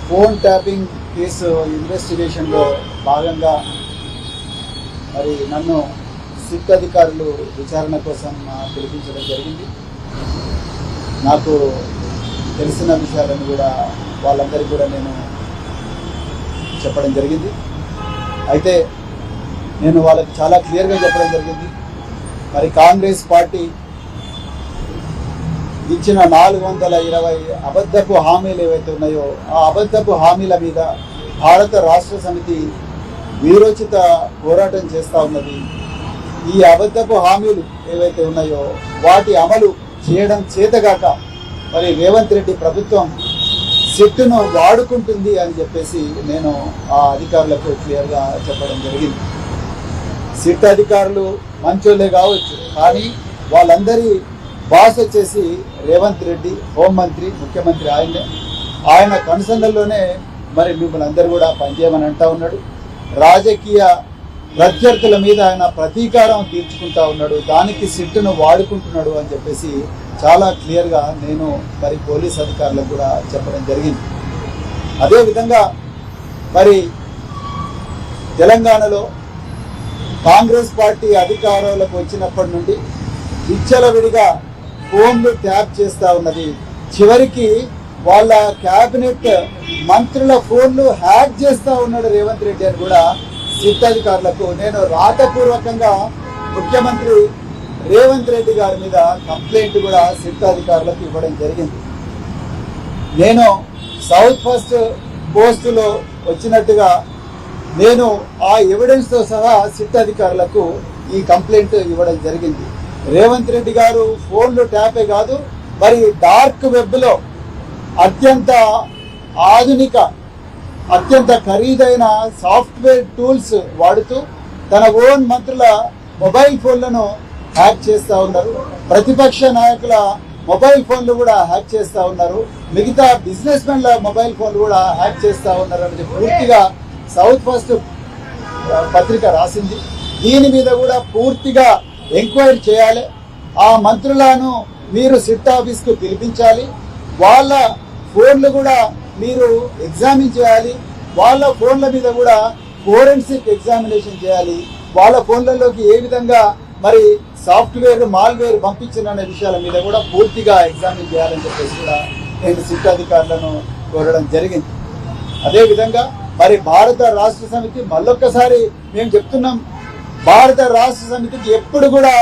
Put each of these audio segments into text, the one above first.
Phone tapping case ఇన్వెస్టిగేషన్లో భాగంగా మరి నన్ను సిట్ అధికారులు విచారణ కోసం పిలిపించడం జరిగింది. నాకు తెలిసిన విషయాలను కూడా వాళ్ళందరికీ కూడా నేను చెప్పడం జరిగింది. అయితే నేను వాళ్ళకి చాలా క్లియర్గా చెప్పడం జరిగింది. మరి కాంగ్రెస్ పార్టీ ఇచ్చిన 420 అబద్ధపు హామీలు ఏవైతే ఉన్నాయో ఆ అబద్ధపు హామీల మీద భారత రాష్ట్ర సమితి వీరోచిత పోరాటం చేస్తూ ఉన్నది. ఈ అబద్ధపు హామీలు ఏవైతే ఉన్నాయో వాటి అమలు చేయడం చేతగాక మరి రేవంత్ రెడ్డి ప్రభుత్వం సిట్టును వాడుకుంటుంది అని చెప్పేసి నేను ఆ అధికారులకు క్లియర్గా చెప్పడం జరిగింది. సిట్ అధికారులు మంచోళ్ళే కావచ్చు, కానీ వాళ్ళందరి బాస్ వచ్చేసి రేవంత్ రెడ్డి, హోంమంత్రి, ముఖ్యమంత్రి ఆయనే. ఆయన కనుసంధంలోనే మరి మిమ్మల్ని అందరూ కూడా పనిచేయమని అంటూ ఉన్నాడు. రాజకీయ ప్రత్యర్థుల మీద ఆయన ప్రతీకారం తీర్చుకుంటా ఉన్నాడు, దానికి సిట్టును వాడుకుంటున్నాడు అని చెప్పేసి చాలా క్లియర్గా నేను మరి పోలీస్ అధికారులకు కూడా చెప్పడం జరిగింది. అదేవిధంగా మరి తెలంగాణలో కాంగ్రెస్ పార్టీ అధికారంలోకి వచ్చినప్పటి నుండి విచ్చలవిడిగా ఫోన్లు ట్యాప్ చేస్తూ ఉన్నది. చివరికి వాళ్ళ క్యాబినెట్ మంత్రుల ఫోన్లు హ్యాక్ చేస్తూ ఉన్నాడు రేవంత్ రెడ్డి అని కూడా సిట్ అధికారులకు నేను రాతపూర్వకంగా ముఖ్యమంత్రి రేవంత్ రెడ్డి గారి మీద కంప్లైంట్ కూడా సిట్ అధికారులకు ఇవ్వడం జరిగింది. నేను సౌత్ ఫస్ట్ పోస్టులో వచ్చినట్టుగా నేను ఆ ఎవిడెన్స్తో సహా సిట్ అధికారులకు ఈ కంప్లైంట్ ఇవ్వడం జరిగింది. రేవంత్ రెడ్డి గారు ఫోన్లు ట్యాపే కాదు, మరి డార్క్ వెబ్లో అత్యంత ఆధునిక అత్యంత ఖరీదైన సాఫ్ట్వేర్ టూల్స్ వాడుతూ తన ఓన్ మంత్రుల మొబైల్ ఫోన్లను హ్యాక్ చేస్తూ ఉన్నారు. ప్రతిపక్ష నాయకుల మొబైల్ ఫోన్లు కూడా హ్యాక్ చేస్తూ ఉన్నారు. మిగతా బిజినెస్ మెన్ల మొబైల్ ఫోన్లు కూడా హ్యాక్ చేస్తూ ఉన్నారు అనేది పూర్తిగా సౌత్ ఫస్ట్ పత్రిక రాసింది. దీని మీద కూడా పూర్తిగా ఎంక్వైరీ చేయాలి. ఆ మంత్రులను మీరు సిట్ ఆఫీస్కు పిలిపించాలి. వాళ్ళ ఫోన్లు కూడా మీరు ఎగ్జామిన్ చేయాలి. వాళ్ళ ఫోన్ల మీద కూడా ఫోరెన్సిక్ ఎగ్జామినేషన్ చేయాలి. వాళ్ళ ఫోన్లలోకి ఏ విధంగా మరి సాఫ్ట్వేర్ మాల్వేర్ పంపించిన అనే విషయాల మీద కూడా పూర్తిగా ఎగ్జామిన్ చేయాలని చెప్పేసి కూడా నేను సిట్ అధికారులను కోరడం జరిగింది. అదేవిధంగా మరి భారత రాష్ట్ర సమితి మళ్ళొక్కసారి మేము చెప్తున్నాం, భారత రాష్ట్ర సమితికి ఎప్పుడు కూడా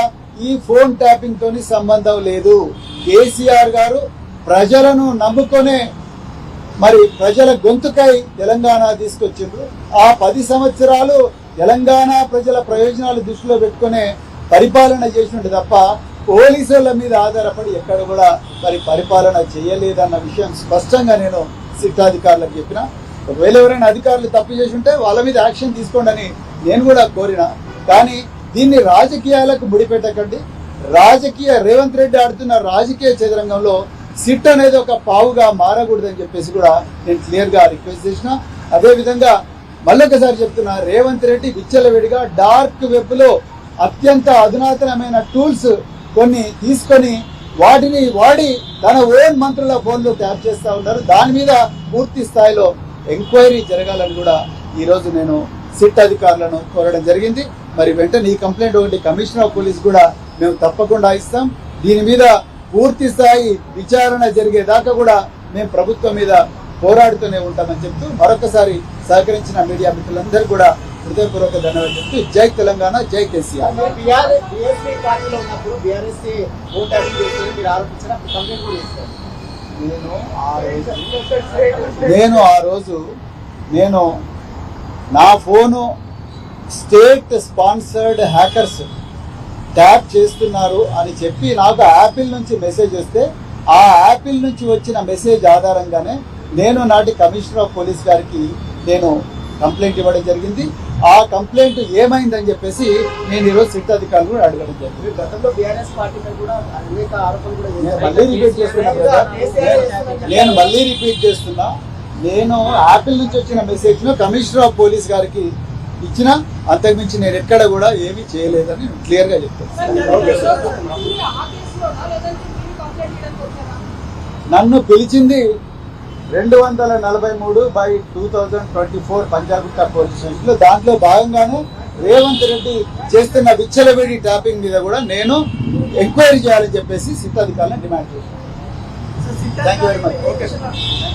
ఈ ఫోన్ ట్యాపింగ్ తోని సంబంధం లేదు. కేసీఆర్ గారు ప్రజలను నమ్ముకొనే మరి ప్రజల గొంతుకై తెలంగాణ తీసుకొచ్చిండ్రు. ఆ 10 సంవత్సరాలు తెలంగాణ ప్రజల ప్రయోజనాలు దృష్టిలో పెట్టుకునే పరిపాలన చేసినట్టు తప్ప పోలీసుల మీద ఆధారపడి ఎక్కడ కూడా మరి పరిపాలన చేయలేదన్న విషయం స్పష్టంగా నేను సిట్ అధికారులకు చెప్పిన. ఒకవేళ ఎవరైనా అధికారులు తప్పు చేసి ఉంటే వాళ్ళ మీద యాక్షన్ తీసుకోండి అని నేను కూడా కోరిన. కానీ దీన్ని రాజకీయాలకు ముడిపెట్టకండి. రేవంత్ రెడ్డి ఆడుతున్న రాజకీయ చదరంగంలో సిట్ అనేది ఒక పావుగా మారకూడదని చెప్పేసి కూడా నేను క్లియర్గా రిక్వెస్ట్ చేసిన. అదేవిధంగా మళ్ళొకసారి చెప్తున్నా, రేవంత్ రెడ్డి విచ్చలవిడిగా డార్క్ వెబ్లో అత్యంత అధునాతనమైన టూల్స్ కొన్ని తీసుకొని వాటిని వాడి తన ఓన్ మంత్రుల ఫోన్లు ట్యాప్ చేస్తూ ఉన్నారు. దాని మీద పూర్తి స్థాయిలో ఎంక్వైరీ జరగాలని కూడా ఈరోజు నేను సిట్ అధికారులను కోరడం జరిగింది. మరి వెంటనే ఈ కంప్లైంట్ ఒకటి కమిషనర్ ఆఫ్ పోలీస్ కూడా మేము తప్పకుండా ఇస్తాం. దీని మీద పూర్తి స్థాయి విచారణ జరిగేదాకా కూడా మేము ప్రభుత్వం మీద పోరాడుతూనే ఉంటామని చెప్తూ మరొకసారి సహకరించిన మీడియా మిత్రులందరూ కూడా హృదయపూర్వక ధన్యవాదాలు చెప్తూ జై తెలంగాణ, జై కేసీఆర్. నేను నా phone state sponsored hackers tap చేస్తున్నారు అని చెప్పి నాకు యాపిల్ నుంచి మెసేజ్ వస్తే ఆ యాపిల్ నుంచి వచ్చిన మెసేజ్ ఆధారంగానే నేను నాటి కమిషనర్ ఆఫ్ పోలీస్ గారికి నేను కంప్లైంట్ ఇవ్వడం జరిగింది. ఆ కంప్లైంట్ ఏమైందని చెప్పేసి నేను ఈరోజు సిట్ అధికారులు అడగడం జరిగింది. గతంలో బీఆర్ఎస్ పార్టీ కూడా అనేక ఆరోపణలు కూడా నేను మళ్ళీ రిపీట్ చేస్తున్నా. నేను యాపిల్ నుంచి వచ్చిన మెసేజ్ను కమిషనర్ ఆఫ్ పోలీస్ గారికి ఇచ్చిన, అంతకుమించి నేను ఎక్కడ కూడా ఏమీ చేయలేదని క్లియర్గా చెప్తాను. నన్ను పిలిచింది 243/2024 పంజాగుట్ట పోలీస్ స్టేషన్ లో దాంట్లో భాగంగానే రేవంత్ రెడ్డి చేస్తున్న విచ్చలవిడి ట్యాపింగ్ మీద కూడా నేను ఎంక్వైరీ చేయాలని చెప్పేసి సిట్ అధికారులను డిమాండ్ చేశాను. Thank you very much.